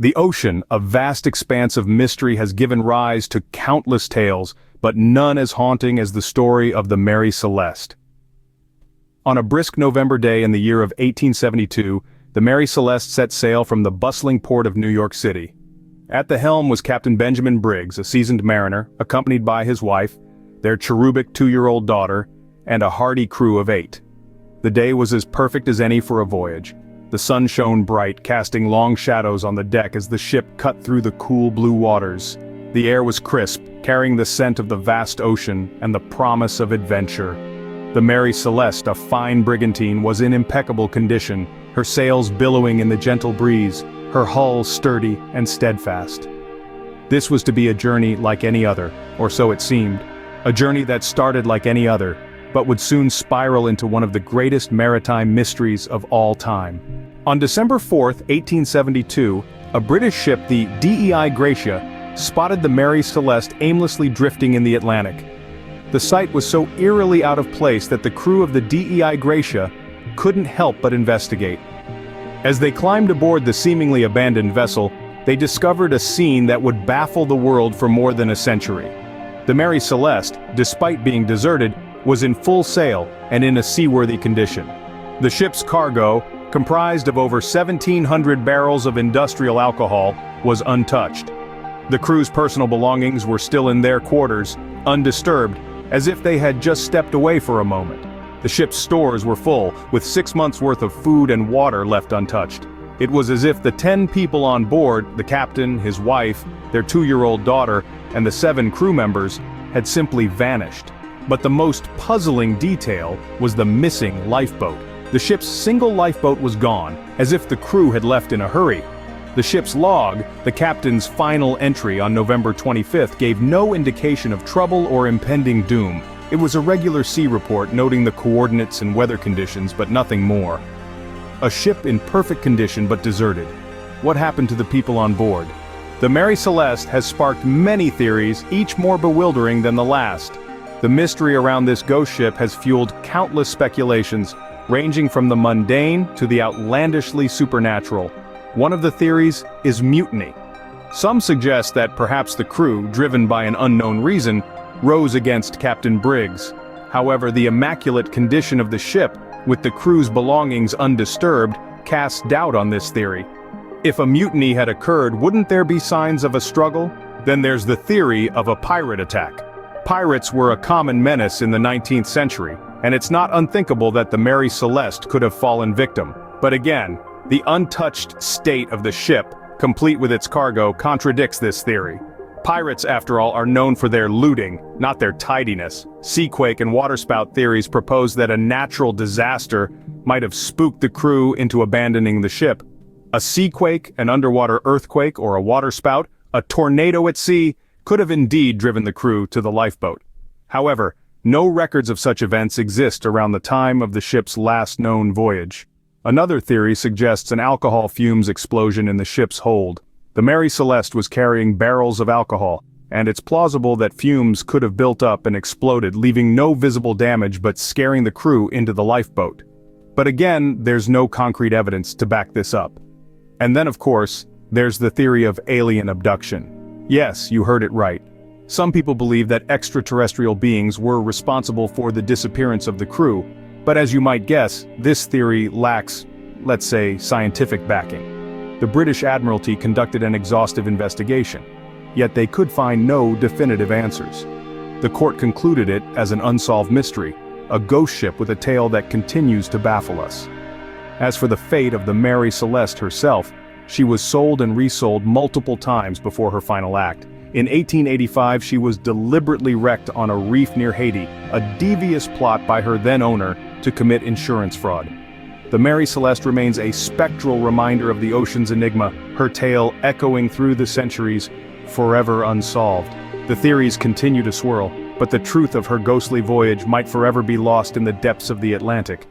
The ocean, a vast expanse of mystery, has given rise to countless tales, but none as haunting as the story of the Mary Celeste. On a brisk November day in the year of 1872, the Mary Celeste set sail from the bustling port of New York City. At the helm was Captain Benjamin Briggs, a seasoned mariner, accompanied by his wife, their cherubic 2-year-old daughter, and a hardy crew of 8. The day was as perfect as any for a voyage. The sun shone bright, casting long shadows on the deck as the ship cut through the cool blue waters. The air was crisp, carrying the scent of the vast ocean and the promise of adventure. The Mary Celeste, a fine brigantine, was in impeccable condition, her sails billowing in the gentle breeze, her hull sturdy and steadfast. This was to be a journey like any other, or so it seemed. A journey that started like any other, but would soon spiral into one of the greatest maritime mysteries of all time. On December 4, 1872, a British ship, the DEI Gracia, spotted the Mary Celeste aimlessly drifting in the Atlantic. The sight was so eerily out of place that the crew of the DEI Gracia couldn't help but investigate. As they climbed aboard the seemingly abandoned vessel, they discovered a scene that would baffle the world for more than a century. The Mary Celeste, despite being deserted, was in full sail and in a seaworthy condition. The ship's cargo, comprised of over 1,700 barrels of industrial alcohol, was untouched. The crew's personal belongings were still in their quarters, undisturbed, as if they had just stepped away for a moment. The ship's stores were full, with 6 months' worth of food and water left untouched. It was as if the 10 people on board, the captain, his wife, their 2-year-old daughter, and the 7 crew members, had simply vanished. But the most puzzling detail was the missing lifeboat. The ship's single lifeboat was gone, as if the crew had left in a hurry. The ship's log, the captain's final entry on November 25th, gave no indication of trouble or impending doom. It was a regular sea report noting the coordinates and weather conditions, but nothing more. A ship in perfect condition but deserted. What happened to the people on board? The Mary Celeste has sparked many theories, each more bewildering than the last. The mystery around this ghost ship has fueled countless speculations, ranging from the mundane to the outlandishly supernatural. One of the theories is mutiny. Some suggest that perhaps the crew, driven by an unknown reason, rose against Captain Briggs. However, the immaculate condition of the ship, with the crew's belongings undisturbed, casts doubt on this theory. If a mutiny had occurred, wouldn't there be signs of a struggle? Then there's the theory of a pirate attack. Pirates were a common menace in the 19th century, and it's not unthinkable that the Mary Celeste could have fallen victim. But again, the untouched state of the ship, complete with its cargo, contradicts this theory. Pirates, after all, are known for their looting, not their tidiness. Seaquake and waterspout theories propose that a natural disaster might have spooked the crew into abandoning the ship. A seaquake, an underwater earthquake, or a waterspout, a tornado at sea, could have indeed driven the crew to the lifeboat. However, no records of such events exist around the time of the ship's last known voyage. Another theory suggests an alcohol fumes explosion in the ship's hold. The Mary Celeste was carrying barrels of alcohol, and it's plausible that fumes could have built up and exploded, leaving no visible damage but scaring the crew into the lifeboat. But again, there's no concrete evidence to back this up. And then, of course, there's the theory of alien abduction. Yes, you heard it right. Some people believe that extraterrestrial beings were responsible for the disappearance of the crew, but as you might guess, this theory lacks, let's say, scientific backing. The British Admiralty conducted an exhaustive investigation, yet they could find no definitive answers. The court concluded it as an unsolved mystery, a ghost ship with a tale that continues to baffle us. As for the fate of the Mary Celeste herself, she was sold and resold multiple times before her final act. In 1885, she was deliberately wrecked on a reef near Haiti, a devious plot by her then owner to commit insurance fraud. The Mary Celeste remains a spectral reminder of the ocean's enigma, her tale echoing through the centuries, forever unsolved. The theories continue to swirl, but the truth of her ghostly voyage might forever be lost in the depths of the Atlantic.